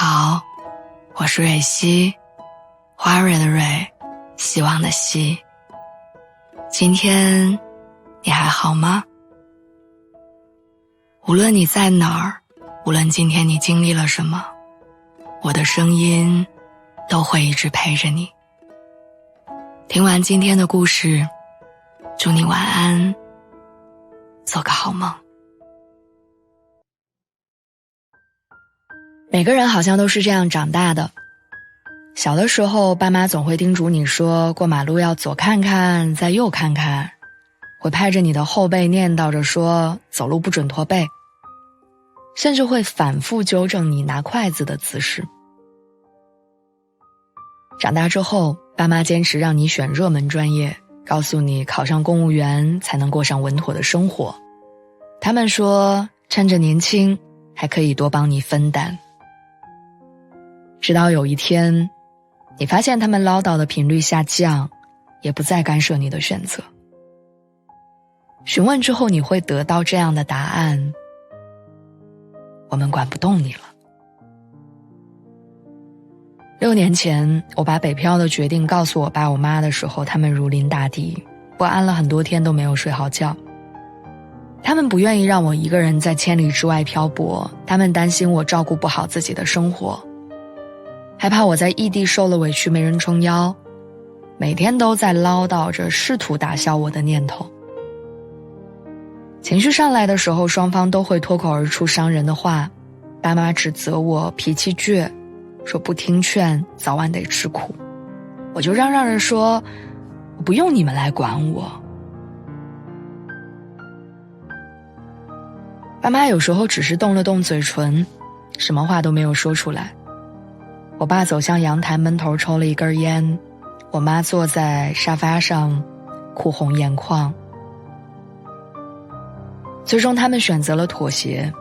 好，我是蕊希，花蕊的蕊，希望的希。今天你还好吗？无论你在哪儿，无论今天你经历了什么，我的声音都会一直陪着你。听完今天的故事，祝你晚安，做个好梦。每个人好像都是这样长大的。小的时候，爸妈总会叮嘱你说，过马路要左看看，再右看看，会拍着你的后背念叨着说，走路不准驼背，甚至会反复纠正你拿筷子的姿势。长大之后，爸妈坚持让你选热门专业，告诉你考上公务员才能过上稳妥的生活。他们说，趁着年轻，还可以多帮你分担。直到有一天，你发现他们唠叨的频率下降，也不再干涉你的选择。询问之后，你会得到这样的答案：我们管不动你了。6年前，我把北漂的决定告诉我爸我妈的时候，他们如临大敌，不安了很多天都没有睡好觉。他们不愿意让我一个人在千里之外漂泊，他们担心我照顾不好自己的生活，害怕我在异地受了委屈没人撑腰，每天都在唠叨着试图打消我的念头。情绪上来的时候，双方都会脱口而出伤人的话。爸妈指责我脾气倔，说不听劝早晚得吃苦，我就嚷嚷着说，我不用你们来管我。爸妈有时候只是动了动嘴唇，什么话都没有说出来。我爸走向阳台，闷头抽了一根烟，我妈坐在沙发上哭红眼眶。最终他们选择了妥协，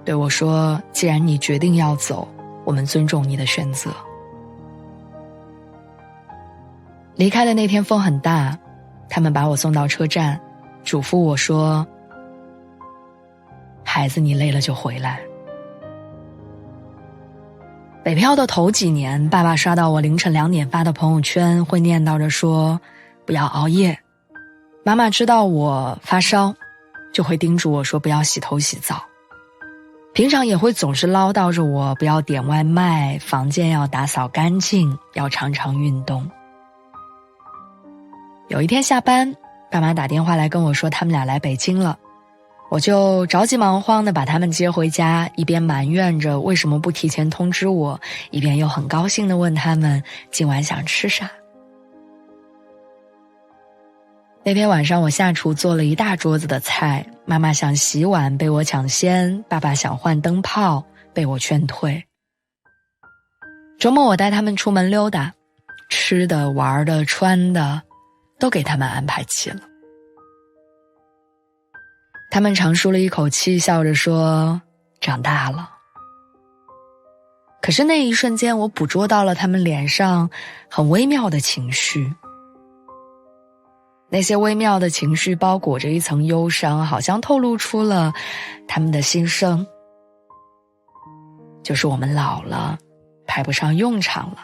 对我说，既然你决定要走，我们尊重你的选择。离开的那天风很大，他们把我送到车站，嘱咐我说，孩子你累了就回来。北漂的头几年，爸爸刷到我凌晨2点发的朋友圈，会念叨着说，不要熬夜。妈妈知道我发烧，就会叮嘱我说，不要洗头洗澡。平常也会总是唠叨着我，不要点外卖，房间要打扫干净，要常常运动。有一天下班，爸妈打电话来跟我说，他们俩来北京了。我就着急忙慌地把他们接回家，一边埋怨着为什么不提前通知我，一边又很高兴地问他们今晚想吃啥。那天晚上我下厨做了一大桌子的菜，妈妈想洗碗被我抢先，爸爸想换灯泡被我劝退。周末我带他们出门溜达，吃的玩的穿的都给他们安排齐了。他们长舒了一口气，笑着说，长大了。可是那一瞬间，我捕捉到了他们脸上很微妙的情绪。那些微妙的情绪包裹着一层忧伤，好像透露出了他们的心声。就是我们老了，派不上用场了，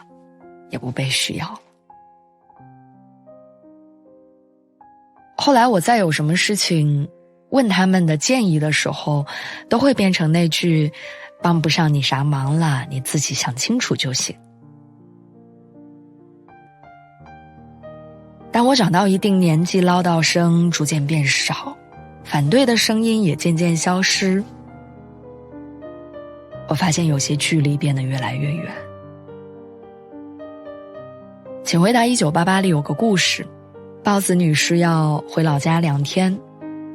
也不被需要了。后来我再有什么事情问他们的建议的时候，都会变成那句，帮不上你啥忙了，你自己想清楚就行。当我长到一定年纪，唠叨声逐渐变少，反对的声音也渐渐消失。我发现有些距离变得越来越远。请回答1988里有个故事，豹子女士要回老家2天，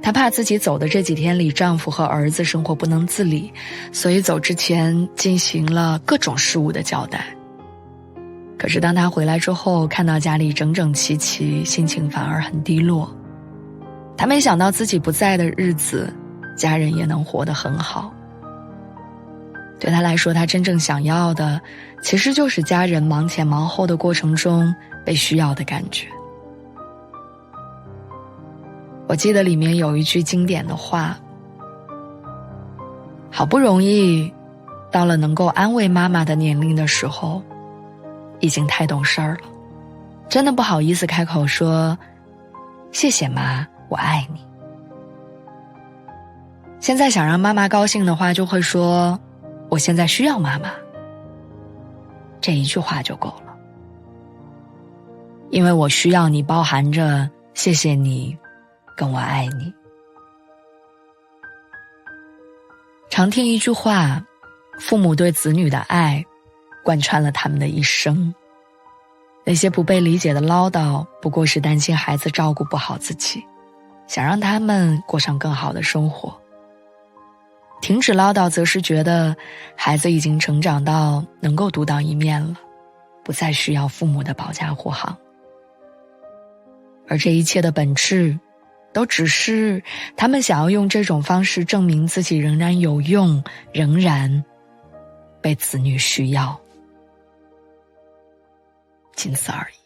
她怕自己走的这几天里，丈夫和儿子生活不能自理，所以走之前进行了各种事务的交代。可是当她回来之后，看到家里整整齐齐，心情反而很低落。她没想到自己不在的日子，家人也能活得很好。对她来说，她真正想要的，其实就是家人忙前忙后的过程中被需要的感觉。我记得里面有一句经典的话，好不容易到了能够安慰妈妈的年龄的时候，已经太懂事儿了，真的不好意思开口说谢谢妈，我爱你。现在想让妈妈高兴的话，就会说我现在需要妈妈，这一句话就够了。因为我需要你包含着谢谢你跟我爱你。常听一句话，父母对子女的爱贯穿了他们的一生，那些不被理解的唠叨不过是担心孩子照顾不好自己，想让他们过上更好的生活。停止唠叨则是觉得孩子已经成长到能够独当一面了，不再需要父母的保驾护航。而这一切的本质都只是他们想要用这种方式证明自己仍然有用，仍然被子女需要，仅此而已。